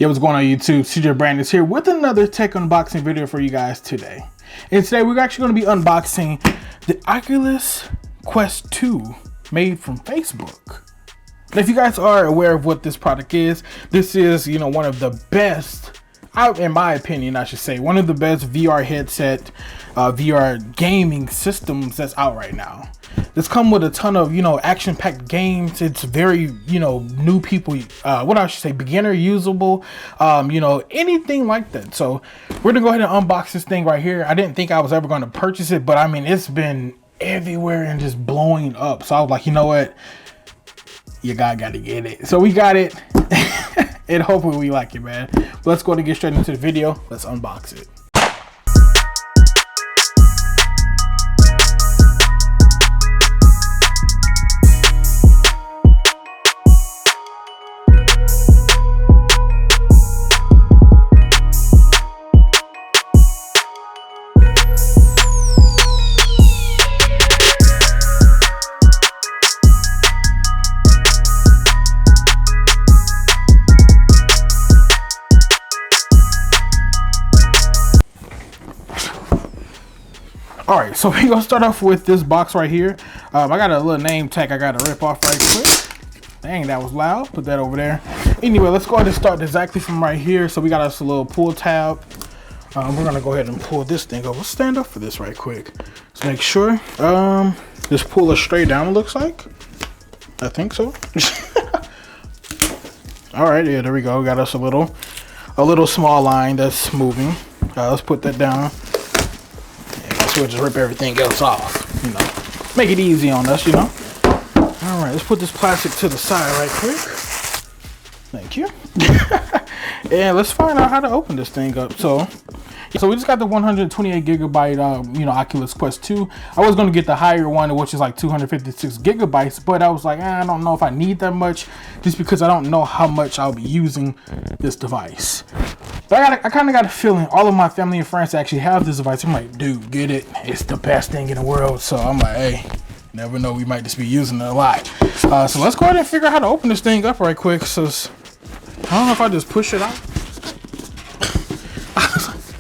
Yo, what's going on YouTube? Ceejaybrand is here with another tech unboxing video for you guys today. And today we're actually going to be unboxing the Oculus Quest 2 made from Facebook. Now, if you guys are aware of what this product is, this is, one of the best, in my opinion, I should say, one of the best VR headset, VR gaming systems that's out right now. This come with a ton of, action-packed games. It's very, new people, what I should say, beginner usable, anything like that. So we're gonna go ahead and unbox this thing right here. I didn't think I was ever going to purchase it, but I mean, it's been everywhere and just blowing up. So I was like, you know what? You gotta get it. So we got it, and hopefully we like it, man. But let's go ahead and get straight into the video. Let's unbox it. All right, so we're gonna start off with this box right here. I got a little name tag I gotta rip off right quick. Dang, that was loud. Put that over there. Anyway, let's go ahead and start exactly from right here. So we got us a little pull tab. We're gonna go ahead and pull this thing up. Let's stand up for this right quick. Let's make sure. Just pull it straight down, it looks like. I think so. All right, yeah, there we go. We got us a little small line that's moving. Let's put that down. We'll just rip everything else off, make it easy on us, all right, let's put this plastic to the side right quick. Thank you. And let's find out how to open this thing up. So we just got the 128 gigabyte Oculus Quest 2. I was going to get the higher one, which is like 256 gigabytes, but I was like, I don't know if I need that much, just because I don't know how much I'll be using this device. But I kind of got a feeling all of my family and friends actually have this device. I'm like, dude, get it. It's the best thing in the world. So I'm like, hey, never know. We might just be using it a lot. So let's go ahead and figure out how to open this thing up right quick. So I don't know if I just push it out.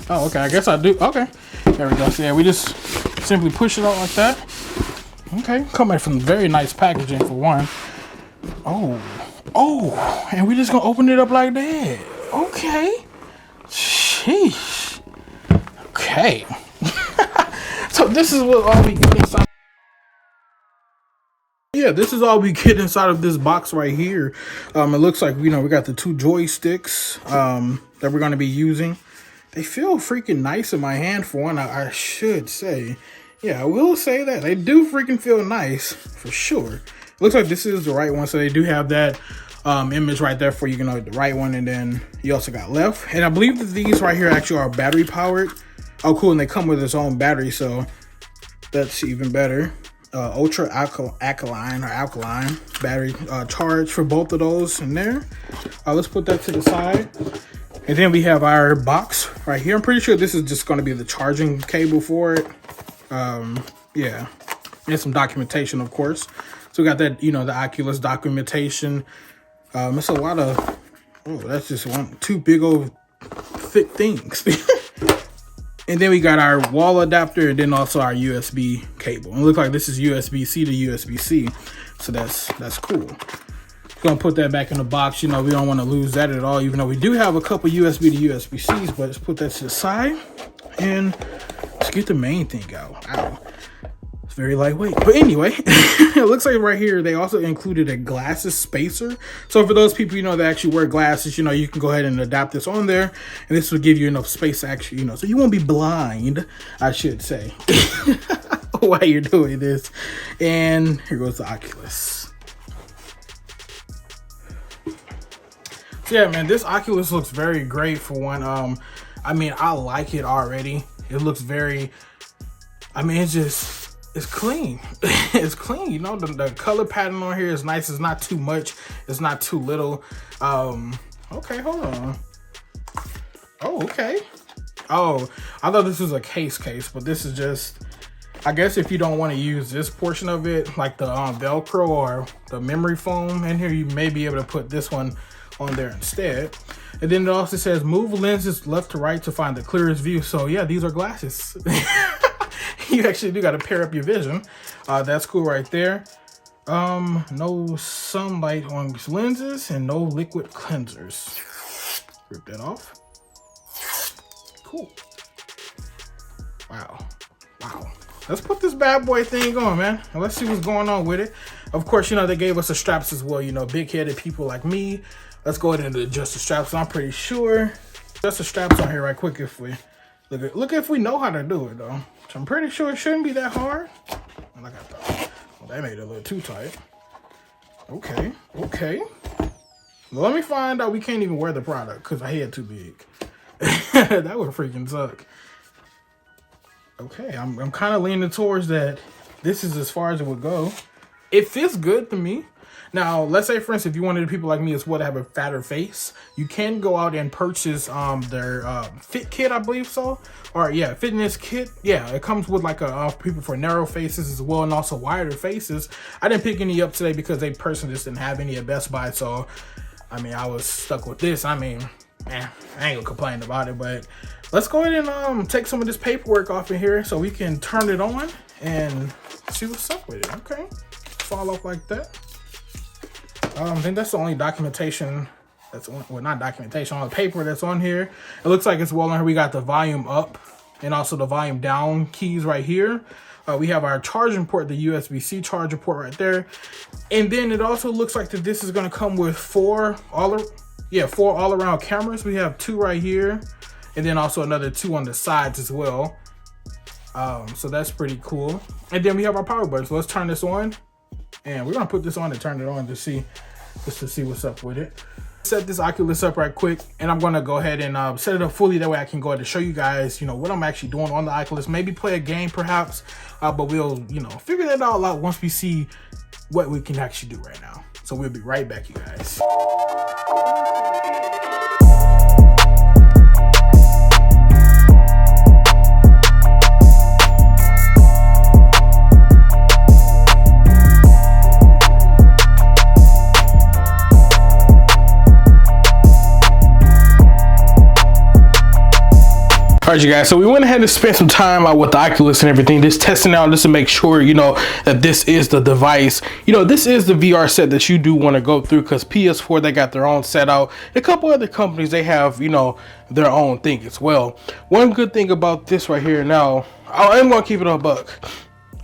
Oh, okay. I guess I do. Okay. There we go. So yeah, we just simply push it out like that. Okay. Coming from very nice packaging for one. Oh, and we just gonna open it up like that. Okay. Sheesh. Okay. So this is what all we get inside. Yeah, this is all we get inside of this box right here. It looks like we got the two joysticks that we're going to be using. They feel freaking nice in my hand for one, I should say. Yeah, I will say that. They do freaking feel nice for sure. It looks like this is the right one, so they do have that image right there for you, the right one, and then you also got left. And I believe that these right here actually are battery powered. Oh, cool, and they come with its own battery, so that's even better. Ultra alkaline battery charge for both of those in there. Let's put that to the side. And then we have our box right here. I'm pretty sure this is just going to be the charging cable for it. Yeah, and some documentation, of course. So we got that, the Oculus documentation. It's a lot of, that's just two big old thick things. And then we got our wall adapter, and then also our USB cable. And it looks like this is USB-C to USB-C. So that's cool. Gonna put that back in the box. We don't want to lose that at all, even though we do have a couple USB to USB-Cs, but let's put that to the side and let's get the main thing out. Wow. It's very lightweight. But anyway, it looks like right here they also included a glasses spacer. So for those people that actually wear glasses, you can go ahead and adapt this on there, and this will give you enough space actually, so you won't be blind, I should say, while you're doing this. And here goes the Oculus. So yeah, man, this Oculus looks very great for one. I mean, I like it already. It looks very, it's clean. It's clean, the color pattern on here is nice. It's not too much, it's not too little. Okay, hold on. Oh, okay. Oh, I thought this was a case, but this is just, I guess if you don't want to use this portion of it, like the Velcro or the memory foam in here, you may be able to put this one on there instead. And then it also says move lenses left to right to find the clearest view. So yeah, these are glasses. You actually do got to pair up your vision. That's cool right there. No sunlight on lenses and no liquid cleansers. Rip that off. Cool. Wow. Let's put this bad boy thing on, man, and let's see what's going on with it. Of course, you know, they gave us the straps as well. You know, big-headed people like me. Let's go ahead and adjust the straps. I'm pretty sure adjust the straps on here right quick if we look if we know how to do it though. Which I'm pretty sure it shouldn't be that hard. Like I thought. Well, that made it a little too tight. Okay. Well, let me find out we can't even wear the product because my head too big. That would freaking suck. Okay, I'm kind of leaning towards that. This is as far as it would go. It fits good to me. Now, let's say, for instance, if you wanted people like me as well to have a fatter face, you can go out and purchase their fit kit, I believe so. Or yeah, fitness kit. Yeah, it comes with like a people for narrow faces as well, and also wider faces. I didn't pick any up today because they personally just didn't have any at Best Buy. So, I mean, I was stuck with this. I mean, I ain't gonna complain about it, but let's go ahead and take some of this paperwork off in here so we can turn it on and see what's up with it. Okay, fall off like that. I think that's the only documentation that's on, well, not documentation, on the paper that's on here. It looks like it's well on here. We got the volume up and also the volume down keys right here. We have our charging port, the USB-C charger port right there. And then it also looks like that this is going to come with four all-around cameras. We have 2 right here, and then also another 2 on the sides as well. So that's pretty cool. And then we have our power button. So let's turn this on, and we're gonna put this on and turn it on to see what's up with it. Set this Oculus up right quick, and I'm gonna go ahead and set it up fully. That way I can go ahead and show you guys, you know, what I'm actually doing on the Oculus. Maybe play a game perhaps, but we'll, you know, figure that all out once we see what we can actually do right now. So we'll be right back, you guys. All right, you guys, so we went ahead and spent some time out with the Oculus and everything, just testing out just to make sure, you know, that this is the device. You know, this is the VR set that you do want to go through, because PS4, they got their own set out. A couple other companies, they have, you know, their own thing as well. One good thing about this right here, now, I am going to keep it a buck.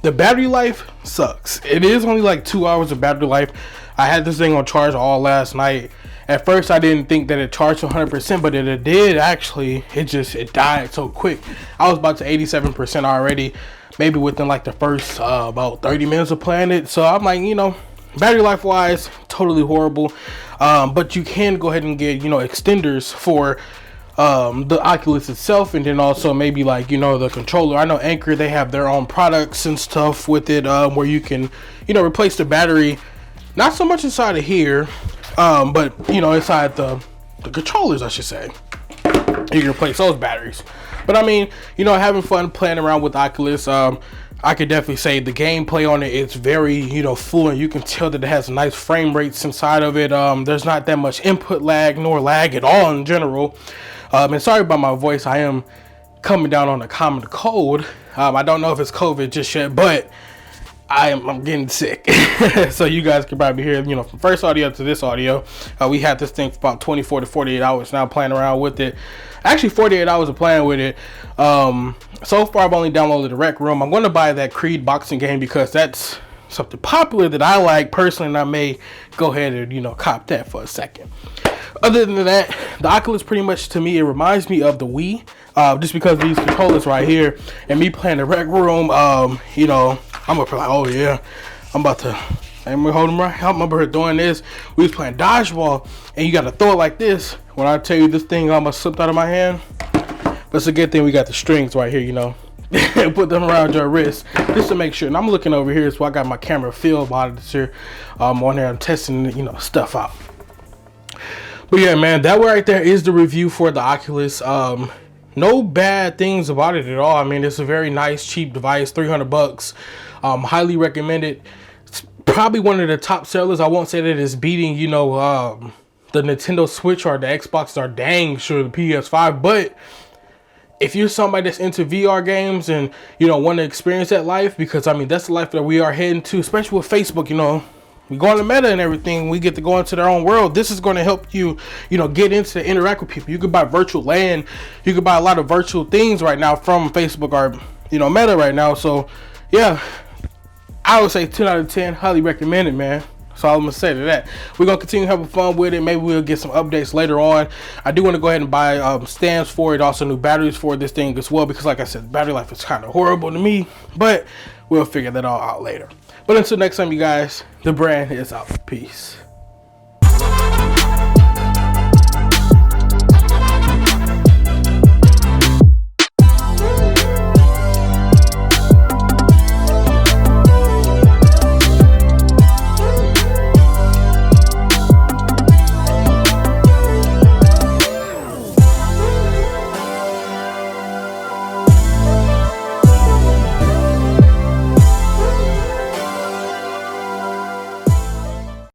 The battery life sucks. It is only like 2 hours of battery life. I had this thing on charge all last night. At first, I didn't think that it charged 100%, but it did actually. It died so quick. I was about to 87% already, maybe within like the first about 30 minutes of playing it. So I'm like, you know, battery life wise, totally horrible. But you can go ahead and get, you know, extenders for the Oculus itself, and then also maybe like, you know, the controller. I know Anker, they have their own products and stuff with it, where you can, you know, replace the battery. Not so much inside of here. But you know, inside the controllers, I should say, you can replace those batteries. But I mean, you know, having fun playing around with Oculus, I could definitely say the gameplay on it is very, you know, fluent. You can tell that it has nice frame rates inside of it. There's not that much input lag nor lag at all in general. And sorry about my voice, I am coming down on a common cold. I don't know if it's COVID just yet, but I'm getting sick. So you guys can probably hear, you know, from first audio to this audio. We had this thing for about 24 to 48 hours now playing around with it. Actually 48 hours of playing with it. So far I've only downloaded the Rec Room. I'm going to buy that Creed boxing game because that's something popular that I like personally, and I may go ahead and, you know, cop that for a second. Other than that, the Oculus pretty much, to me, it reminds me of the Wii. Just because of these controllers right here, and me playing the Rec Room, you know, I'm up like, oh yeah, I'm about to, I'm gonna hold him right. I remember her doing this. We was playing dodgeball, and you gotta throw it like this. When I tell you this thing almost slipped out of my hand, but it's a good thing we got the strings right here, you know. Put them around your wrist just to make sure. And I'm looking over here, so I got my camera field monitor on there. I'm testing, you know, stuff out. But yeah, man, that right there is the review for the Oculus. No bad things about it at all. I mean, it's a very nice, cheap device, $300. Highly recommend it. It's probably one of the top sellers. I won't say that it's beating, you know, the Nintendo Switch or the Xbox are dang sure the PS5. But if you're somebody that's into VR games and, you know, want to experience that life, because I mean, that's the life that we are heading to, especially with Facebook, you know, we go on the meta and everything, we get to go into their own world. This is going to help you, you know, get into interact with people. You could buy virtual land, you could buy a lot of virtual things right now from Facebook or, you know, meta right now. So yeah, I would say 10 out of 10, highly recommend it, man. That's all I'm gonna say to that. We're gonna continue having fun with it. Maybe we'll get some updates later on. I do want to go ahead and buy stands for it, also new batteries for this thing as well, because like I said, battery life is kind of horrible to me, but we'll figure that all out later. But until next time, you guys, the brand is out. Peace.